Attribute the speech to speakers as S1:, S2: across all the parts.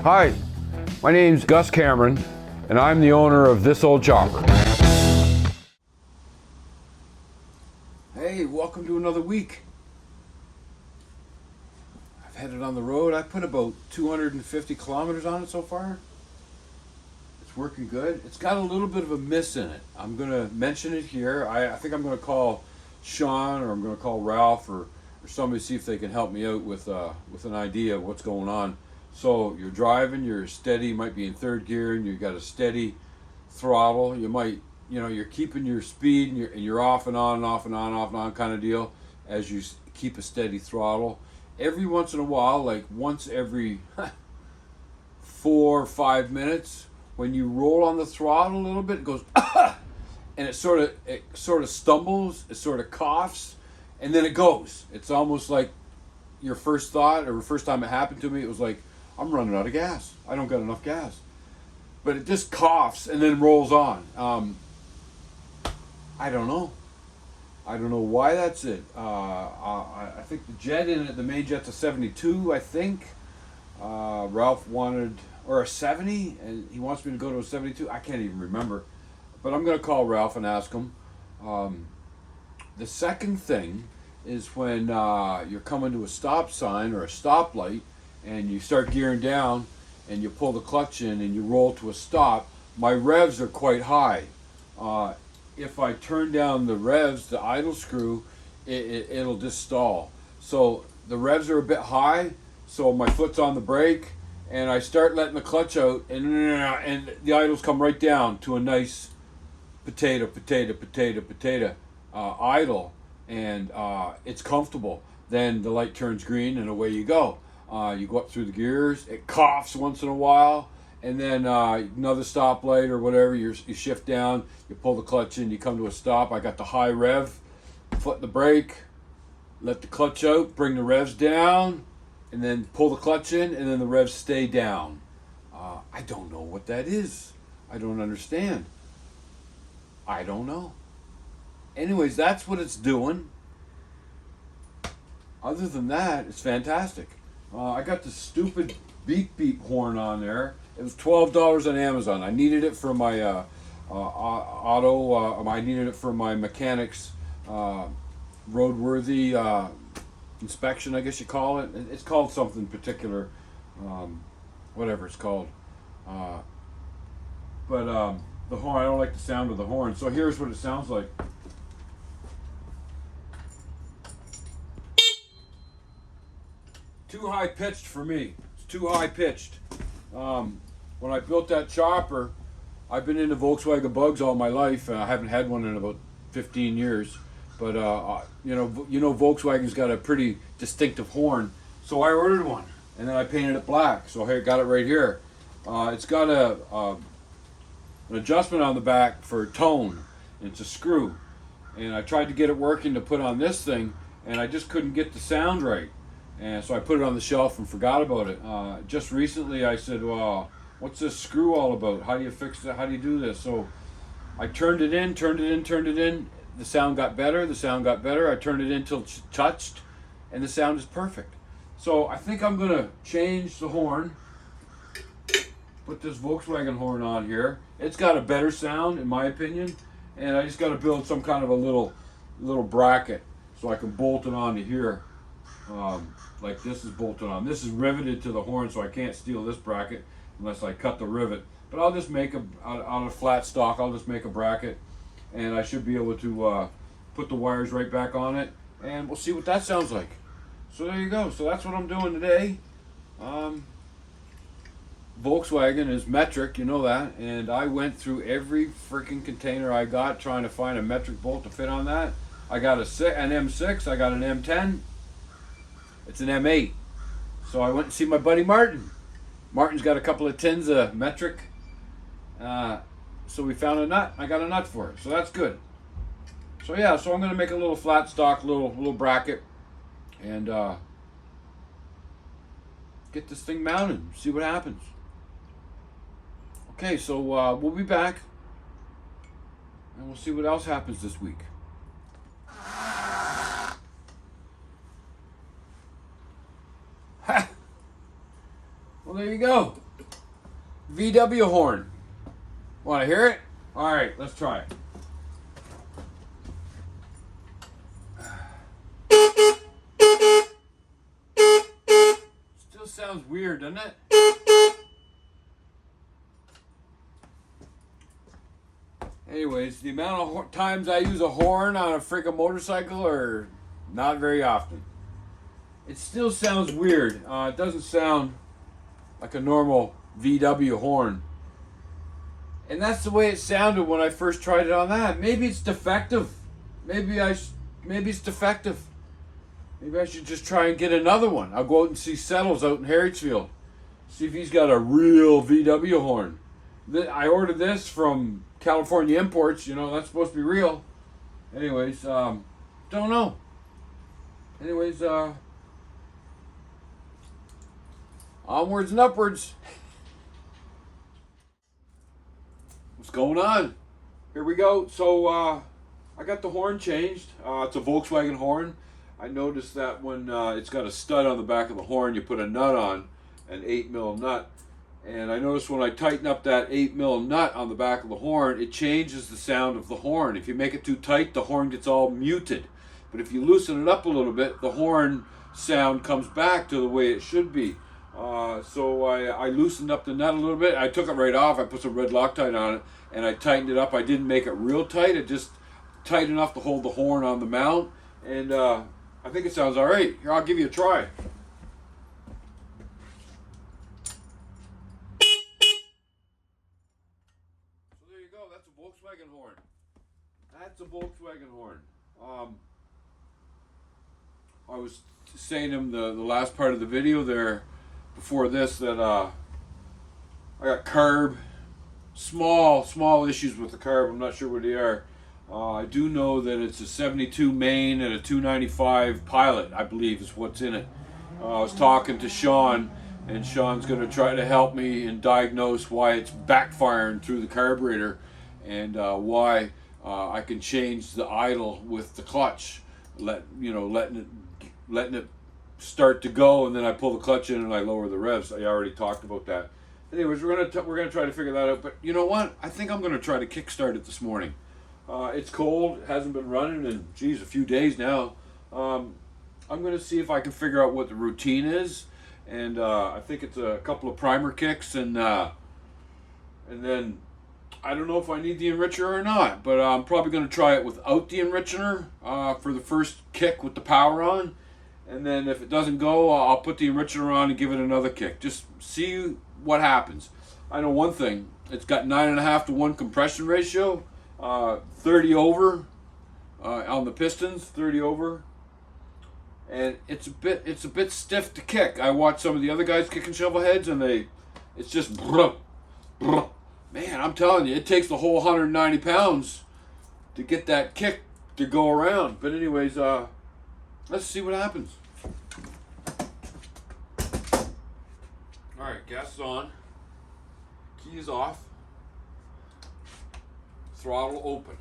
S1: Hi, my name's Gus Cameron, and I'm the owner of This Old Chopper. Hey, welcome to another week. I've had it on the road. I put about 250 kilometers on it so far. It's working good. It's got a little bit of a miss in it. I'm going to mention it here. I think I'm going to call Sean, or I'm going to call Ralph, or somebody, see if they can help me out with an idea of what's going on. So you're driving, you're steady, you might be in third gear, and you've got a steady throttle. You might, you're keeping your speed, and you're off and on and off and on and off and on kind of deal as you keep a steady throttle. Every once in a while, like once every 4 or 5 minutes, when you roll on the throttle a little bit, it goes and it sort of stumbles, it sort of coughs, and then it goes. It's almost like your first thought, or the first time it happened to me, it was like, I'm running out of gas. I don't got enough gas. But it just coughs and then rolls on. I don't know. I don't know why that's it. I think the jet in it, the main jet's a 72, I think. Ralph wanted, or a 70, and he wants me to go to a 72. I can't even remember. But I'm going to call Ralph and ask him. The second thing is when you're coming to a stop sign or a stoplight, and you start gearing down and you pull the clutch in and you roll to a stop, my revs are quite high. If I turn down the revs, the idle screw, it'll just stall. So the revs are a bit high, so my foot's on the brake, and I start letting the clutch out, and the idles come right down to a nice potato idle, and it's comfortable. Then the light turns green and away you go. You go up through the gears, it coughs once in a while, and then another stoplight or whatever, you shift down, you pull the clutch in, you come to a stop. I got the high rev, foot the brake, let the clutch out, bring the revs down, and then pull the clutch in, and then the revs stay down. I don't know what that is. I don't understand. I don't know. Anyways, that's what it's doing. Other than that, it's fantastic. I got the stupid beep beep horn on there. It was $12 on Amazon. I needed it for my I needed it for my mechanic's roadworthy inspection, I guess you call it. It's called something particular, whatever it's called. But the horn, I don't like the sound of the horn. So here's what it sounds like. Too high pitched for me. It's too high pitched. When I built that chopper, I've been into Volkswagen Bugs all my life. I haven't had one in about 15 years, but Volkswagen's got a pretty distinctive horn. So I ordered one, and then I painted it black. So here, got it right here. It's got an adjustment on the back for tone. It's a screw, and I tried to get it working to put on this thing, and I just couldn't get the sound right. And so I put it on the shelf and forgot about it. Just recently I said, well, what's this screw all about? How do you fix it? How do you do this? So I turned it in. The sound got better. I turned it in till it touched, and the sound is perfect. So I think I'm going to change the horn. Put this Volkswagen horn on here. It's got a better sound, in my opinion. And I just got to build some kind of a little bracket so I can bolt it onto here. Like this is bolted on. This is riveted to the horn, so I can't steal this bracket unless I cut the rivet. But I'll just make out of flat stock, I'll just make a bracket, and I should be able to put the wires right back on it, and we'll see what that sounds like. So there you go. So that's what I'm doing today. Volkswagen is metric, you know that, and I went through every freaking container I got trying to find a metric bolt to fit on that. I got an M6, I got an M10. It's an M8. So I went and see my buddy Martin. Martin's got a couple of tins of metric. So we found a nut. I got a nut for it. So that's good. So yeah, so I'm going to make a little flat stock, little bracket, and get this thing mounted, see what happens. Okay, so we'll be back, and we'll see what else happens this week. Ha! Well, there you go. VW horn. Want to hear it? All right, let's try it. Still sounds weird, doesn't it? Anyways, the amount of times I use a horn on a freaking motorcycle are not very often. It still sounds weird. It doesn't sound like a normal VW horn. And that's the way it sounded when I first tried it on that. Maybe it's defective. Maybe it's defective. Maybe I should just try and get another one. I'll go out and see Settles out in Harrietsfield. See if he's got a real VW horn. I ordered this from California Imports. You know, that's supposed to be real. Anyways, don't know. Anyways, onwards and upwards. What's going on? Here we go. So I got the horn changed. It's a Volkswagen horn. I noticed that when it's got a stud on the back of the horn, you put a nut on, an 8mm nut. And I noticed when I tighten up that 8mm nut on the back of the horn, it changes the sound of the horn. If you make it too tight, the horn gets all muted. But if you loosen it up a little bit, the horn sound comes back to the way it should be. So I loosened up the nut a little bit. I took it right off. I put some red Loctite on it, and I tightened it up. I didn't make it real tight. It just tight enough to hold the horn on the mount. And I think it sounds all right. Here, I'll give you a try. So there you go. That's a Volkswagen horn. That's a Volkswagen horn. I was saying to him the last part of the video there before this that I got carb, small issues with the carb. I'm not sure what they are. I do know that it's a 72 main and a 295 pilot, I believe is what's in it. I was talking to Sean, and Sean's going to try to help me and diagnose why it's backfiring through the carburetor, and why I can change the idle with the clutch, letting it start to go, and then I pull the clutch in and I lower the revs. I already talked about that. Anyways, we're gonna try to figure that out. But you know what? I think I'm gonna try to kickstart it this morning. It's cold. It hasn't been running in a few days now. I'm gonna see if I can figure out what the routine is, and I think it's a couple of primer kicks, and then I don't know if I need the enricher or not. But I'm probably gonna try it without the enricher for the first kick with the power on. And then if it doesn't go, I'll put the enricher on and give it another kick. Just see what happens. I know one thing. It's got 9.5 to 1 compression ratio. 30 over on the pistons, 30 over. And it's a bit stiff to kick. I watch some of the other guys kicking Shovelheads, and it's just man, I'm telling you, it takes the whole 190 pounds to get that kick to go around. But anyways, let's see what happens. All right, gas is on. Key is off. Throttle open.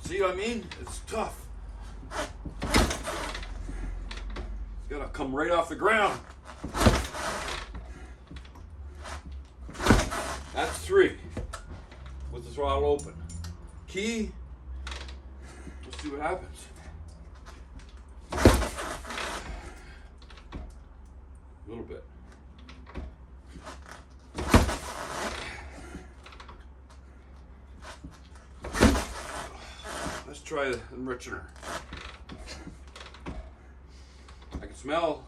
S1: See what I mean? It's tough. It's gotta come right off the ground. That's 3 with the throttle open. Key. Let's see what happens. A little bit. Let's try the enricher. I can smell.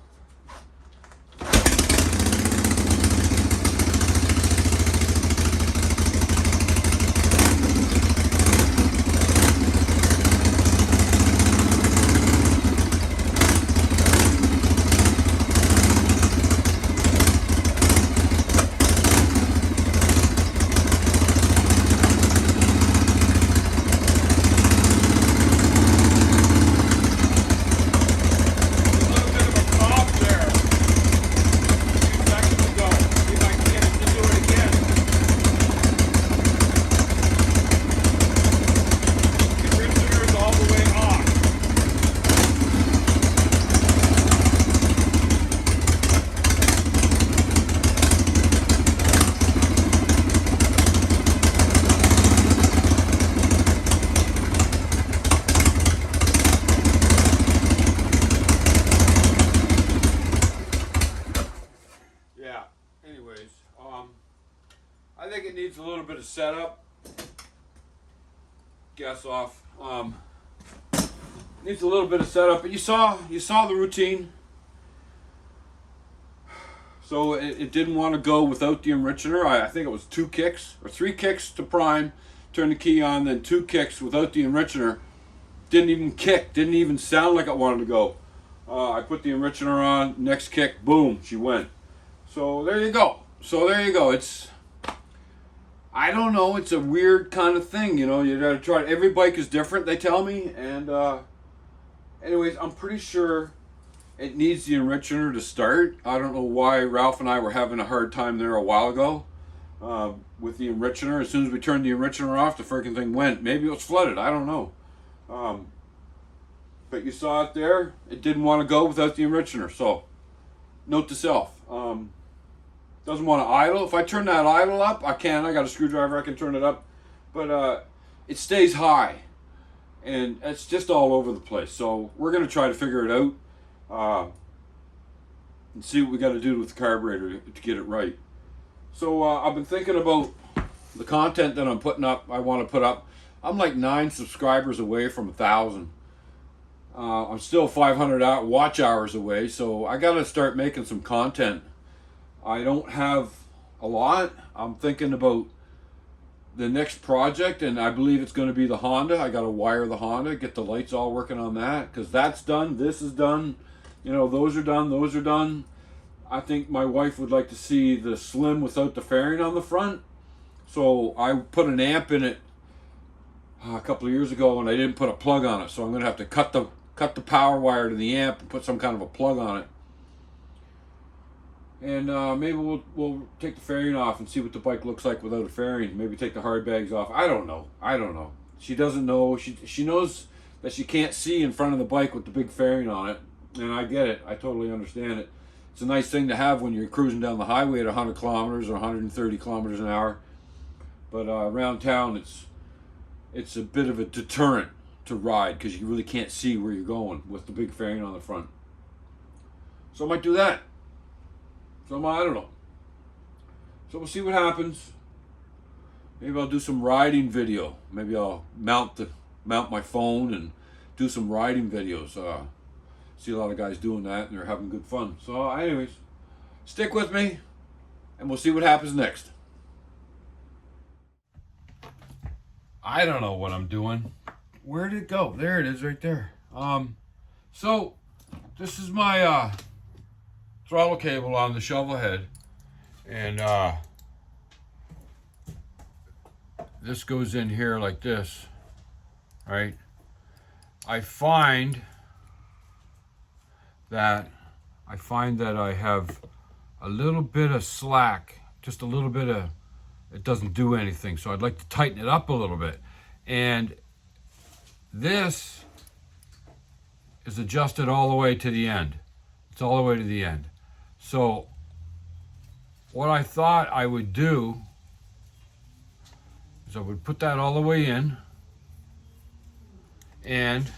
S1: it needs a little bit of setup. Gas off. Needs a little bit of setup, but you saw the routine. So it didn't want to go without the enrichener. I think it was 2 kicks or 3 kicks to prime, turn the key on, then 2 kicks without the enrichener. Didn't even kick, didn't even sound like it wanted to go. I put the enrichener on, next kick, boom, she went. So there you go. It's, I don't know, it's a weird kind of thing, you know. You gotta try it. Every bike is different, they tell me. And anyways, I'm pretty sure it needs the enrichener to start. I don't know why Ralph and I were having a hard time there a while ago with the enrichener. As soon as we turned the enrichener off, the freaking thing went. Maybe it was flooded, I don't know. But you saw it there. It didn't want to go without the enrichener. So, note to self. Doesn't want to idle. If I turn that idle up, I can. I got a screwdriver, I can turn it up. But it stays high. And it's just all over the place. So, we're going to try to figure it out. And see what we got to do with the carburetor to get it right. So, I've been thinking about the content that I'm putting up, I want to put up. I'm like 9 subscribers away from 1,000. I'm still 500 watch hours away, so I got to start making some content. I don't have a lot. I'm thinking about the next project, and I believe it's going to be the Honda. I got to wire the Honda, get the lights all working on that, because that's done. This is done. You know, those are done. Those are done. I think my wife would like to see the Slim without the fairing on the front. So I put an amp in it a couple of years ago, and I didn't put a plug on it. So I'm going to have to cut the power wire to the amp and put some kind of a plug on it. And maybe we'll take the fairing off and see what the bike looks like without a fairing. Maybe take the hard bags off. I don't know. She doesn't know. She knows that she can't see in front of the bike with the big fairing on it. And I get it. I totally understand it. It's a nice thing to have when you're cruising down the highway at 100 kilometers or 130 kilometers an hour. But around town, it's a bit of a deterrent to ride because you really can't see where you're going with the big fairing on the front. So I might do that. So I don't know. So we'll see what happens. Maybe I'll do some riding video. Maybe I'll mount my phone and do some riding videos. See a lot of guys doing that and they're having good fun. So anyways, stick with me and we'll see what happens next. I don't know what I'm doing. Where did it go? There it is right there. So this is my throttle cable on the Shovelhead, and this goes in here like this, right? I find that I have a little bit of slack, just a little bit of, it doesn't do anything. So I'd like to tighten it up a little bit. And this is adjusted all the way to the end. It's all the way to the end. So what I thought I would do is I would put that all the way in, and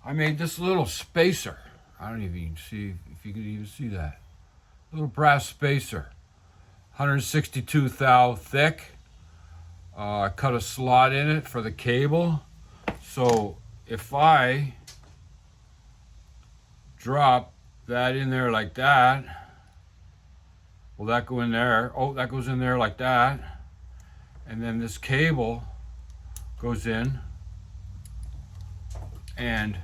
S1: I made this little spacer. I don't even see if you could even see that. Little brass spacer. 162 thou thick. I cut a slot in it for the cable. So if I drop that in there like that, will that go in there? Oh, that goes in there like that. And then this cable goes in, and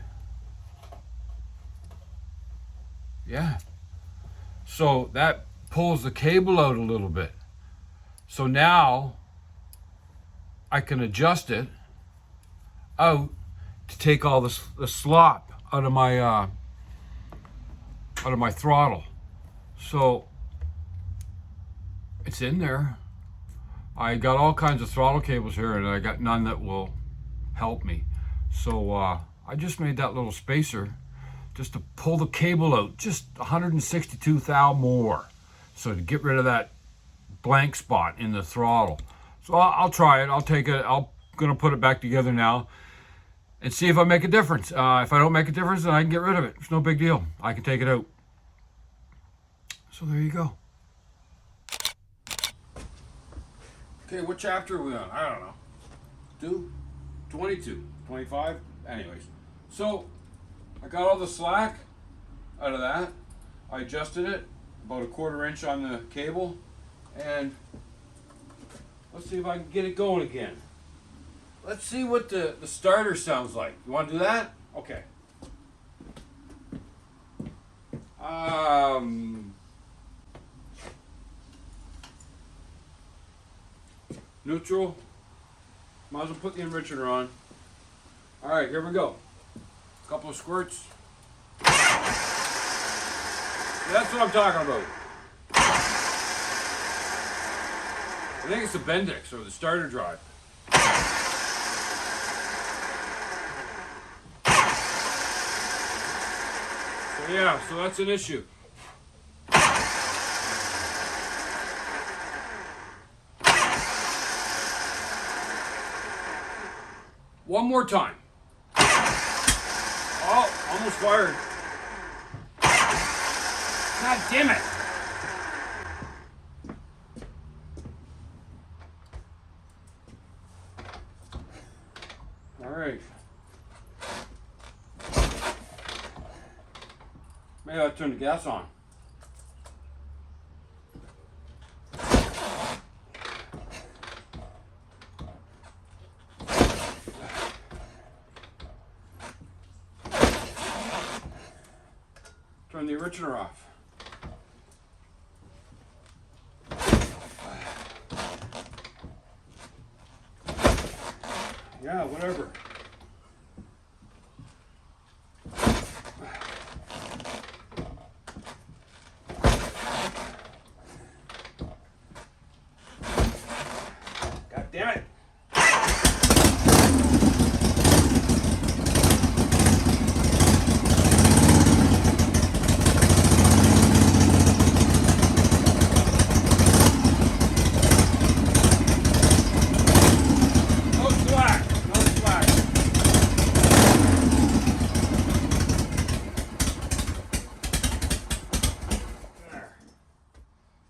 S1: yeah. So that pulls the cable out a little bit. So now I can adjust it out to take all the slop out of my throttle. So it's in there. I got all kinds of throttle cables here, and I got none that will help me. So I just made that little spacer just to pull the cable out, just 162 thou more. So to get rid of that blank spot in the throttle. So I'll try it. I'll take it. I'm gonna put it back together now and see if I make a difference. If I don't make a difference, then I can get rid of it. It's no big deal. I can take it out. So there you go. Okay, what chapter are we on? I don't know. 22, 25? Anyways. So, I got all the slack out of that. I adjusted it about 1/4 inch on the cable. And let's see if I can get it going again. Let's see what the starter sounds like. You want to do that? Okay. Neutral. Might as well put the enricher on. Alright, here we go. A couple of squirts. That's what I'm talking about. I think it's the Bendix or the starter drive. So yeah, so that's an issue. One more time. Oh, almost fired. God damn it. All right. Maybe I'll turn the gas on. Turn the enricher off. Yeah, whatever. God damn it.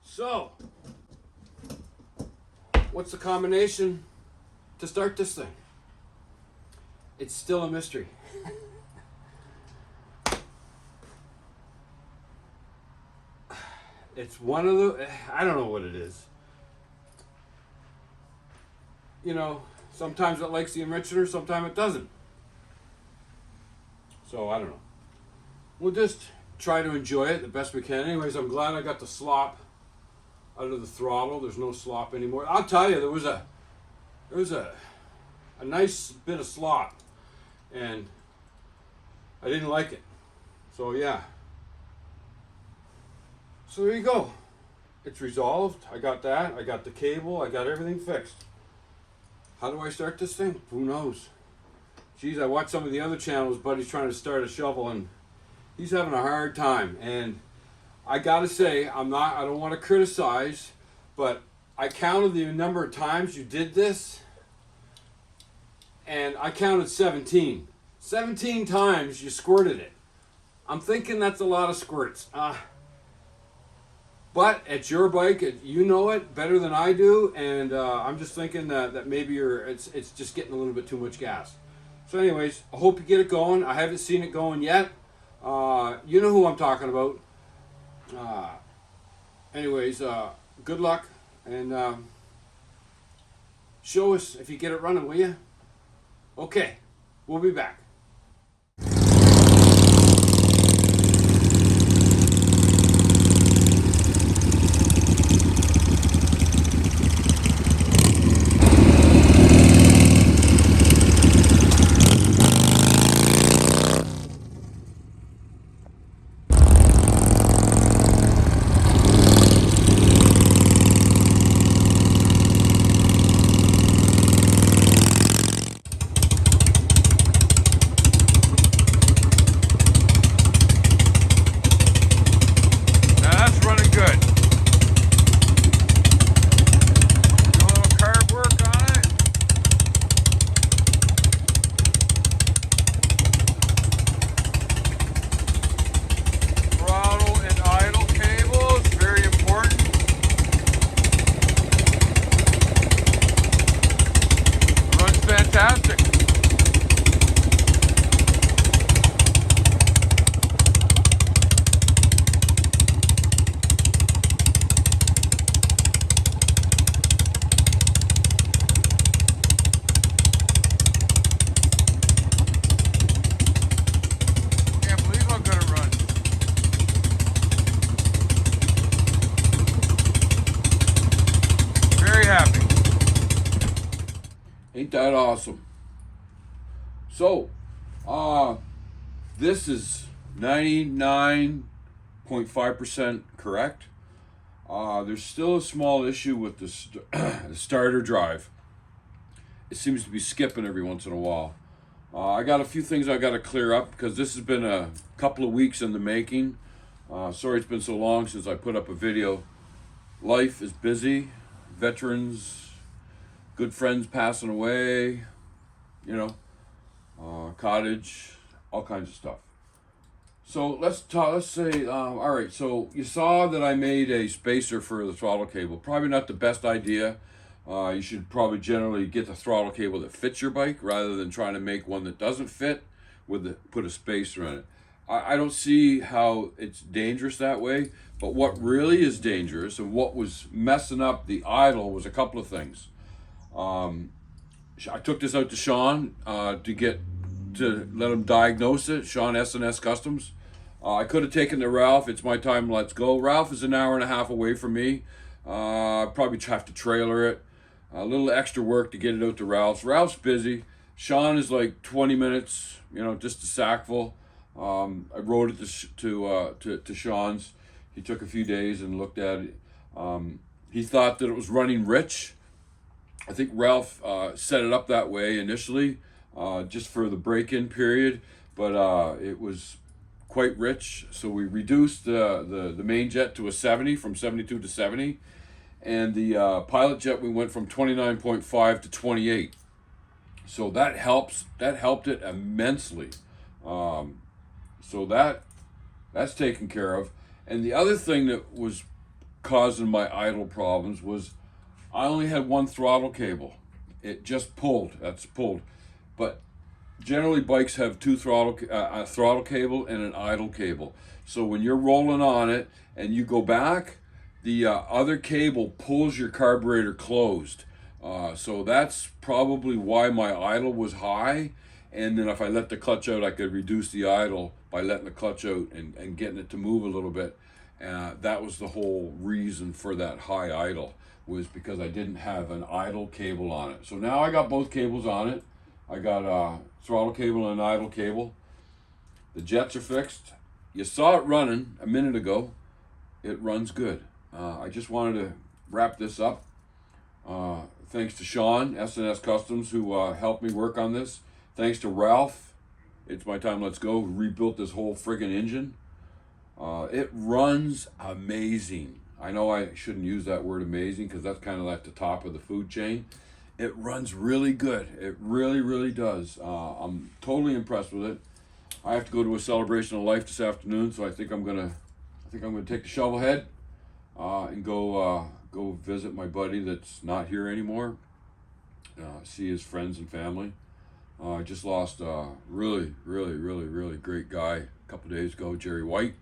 S1: So, what's the combination to start this thing? It's still a mystery. It's one of the, I don't know what it is. You know, sometimes it likes the enricher, sometimes it doesn't. So, I don't know. We'll just try to enjoy it the best we can. Anyways, I'm glad I got the slop out of the throttle. There's no slop anymore. I'll tell you, there was a nice bit of slop, and I didn't like it. So yeah. So there you go. It's resolved. I got that. I got the cable. I got everything fixed. How do I start this thing? Who knows? Geez, I watched some of the other channels. Buddy's trying to start a shovel, and he's having a hard time. And I gotta say, I don't want to criticize, but I counted the number of times you did this, and I counted 17. 17 times you squirted it. I'm thinking that's a lot of squirts. But it's your bike, you know it better than I do, and I'm just thinking that maybe it's just getting a little bit too much gas. So anyways, I hope you get it going. I haven't seen it going yet. You know who I'm talking about. Anyways, good luck, and show us if you get it running, will you? Okay, we'll be back. that awesome? So, this is 99.5% correct. There's still a small issue with the starter drive. It seems to be skipping every once in a while. I got a few things I got to clear up because this has been a couple of weeks in the making. Sorry it's been so long since I put up a video. Life is busy. Veterans, good friends passing away, cottage, all kinds of stuff. So let's say, all right, so you saw that I made a spacer for the throttle cable. Probably not the best idea. You should probably generally get the throttle cable that fits your bike rather than trying to make one that doesn't fit put a spacer in it. I don't see how it's dangerous that way, but what really is dangerous and what was messing up the idle was a couple of things. I took this out to Sean to let him diagnose it. Sean, S&S Customs. I could have taken to Ralph. It's my time. Let's go. Ralph is an hour and a half away from me. Probably have to trailer it. A little extra work to get it out to Ralph's. Ralph's busy. Sean is like 20 minutes. Just a sackful. I rode it to Sean's. He took a few days and looked at it. He thought that it was running rich. I think Ralph set it up that way initially, just for the break-in period, but it was quite rich. So we reduced the main jet to a 70, from 72 to 70, and the pilot jet we went from 29.5 to 28. So that helped it immensely. So that's taken care of. And the other thing that was causing my idle problems was I only had one throttle cable. It just pulled. That's pulled. But generally bikes have two a throttle cable and an idle cable. So when you're rolling on it and you go back, the other cable pulls your carburetor closed. So that's probably why my idle was high. And then if I let the clutch out, I could reduce the idle by letting the clutch out and getting it to move a little bit. That was the whole reason for that high idle, was because I didn't have an idle cable on it. So now I got both cables on it. I got a throttle cable and an idle cable. The jets are fixed. You saw it running a minute ago. It runs good. I just wanted to wrap this up. Thanks to Sean, S&S Customs, who helped me work on this. Thanks to Ralph, It's My Time, Let's Go, who rebuilt this whole friggin' engine. It runs amazing. I know I shouldn't use that word amazing because that's kind of like the top of the food chain. It runs really good. It really, really does. I'm totally impressed with it. I have to go to a celebration of life this afternoon, so I think I'm gonna take the Shovelhead and go visit my buddy that's not here anymore. See his friends and family. I just lost a really, really, really, really great guy a couple days ago, Jerry White.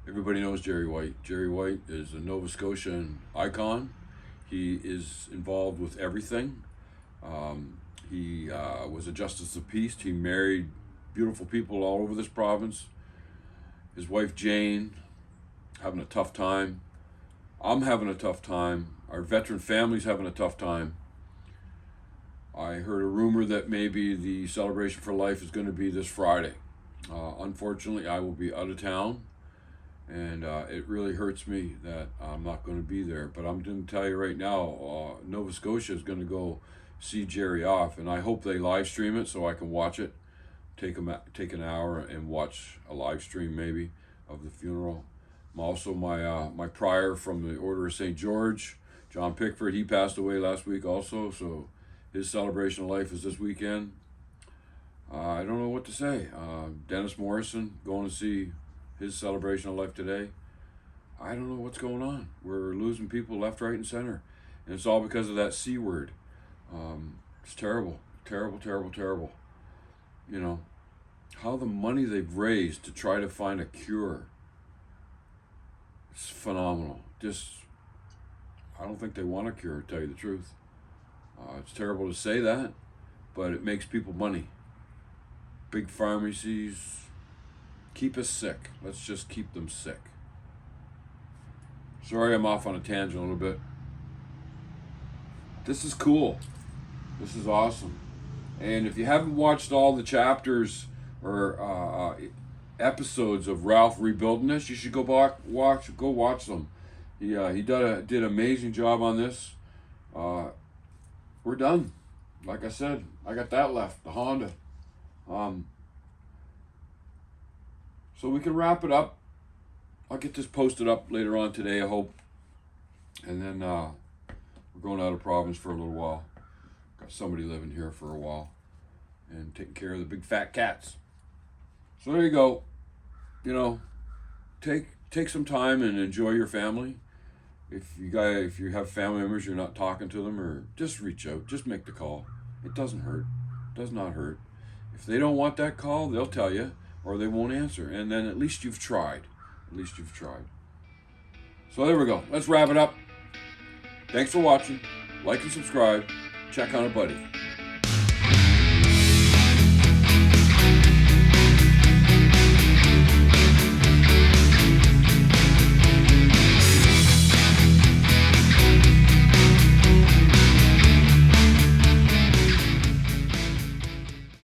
S1: Everybody knows Jerry White. Jerry White is a Nova Scotian icon. He is involved with everything. He was a justice of peace. He married beautiful people all over this province. His wife Jane, having a tough time. I'm having a tough time. Our veteran family's having a tough time. I heard a rumor that maybe the celebration for life is going to be this Friday. Unfortunately, I will be out of town. And it really hurts me that I'm not going to be there. But I'm going to tell you right now, Nova Scotia is going to go see Jerry off. And I hope they live stream it so I can watch it. Take an hour and watch a live stream maybe of the funeral. Also, my prior from the Order of St. George, John Pickford, he passed away last week also. So his celebration of life is this weekend. I don't know what to say. Dennis Morrison, going to see his celebration of life today. I don't know what's going on. We're losing people left, right, and center. And it's all because of that C word. It's terrible, terrible, terrible, terrible. You know, how the money they've raised to try to find a cure. It's phenomenal. I don't think they want a cure, to tell you the truth. It's terrible to say that, but it makes people money. Big pharmacies keep us sick. Let's just keep them sick. Sorry I'm off on a tangent a little bit. this is cool. This is awesome. And if you haven't watched all the chapters or episodes of Ralph rebuilding this, you should go watch them. He did an amazing job on this. We're done. Like I said, I got that left, the Honda. So we can wrap it up. I'll get this posted up later on today, I hope. And then we're going out of province for a little while. Got somebody living here for a while and taking care of the big fat cats. So there you go. You know, take some time and enjoy your family. If you have family members, you're not talking to them, or just reach out, just make the call. It doesn't hurt. It does not hurt. If they don't want that call, they'll tell you, or they won't answer. And then at least you've tried. At least you've tried. So there we go. Let's wrap it up. Thanks for watching. Like and subscribe. Check on a buddy.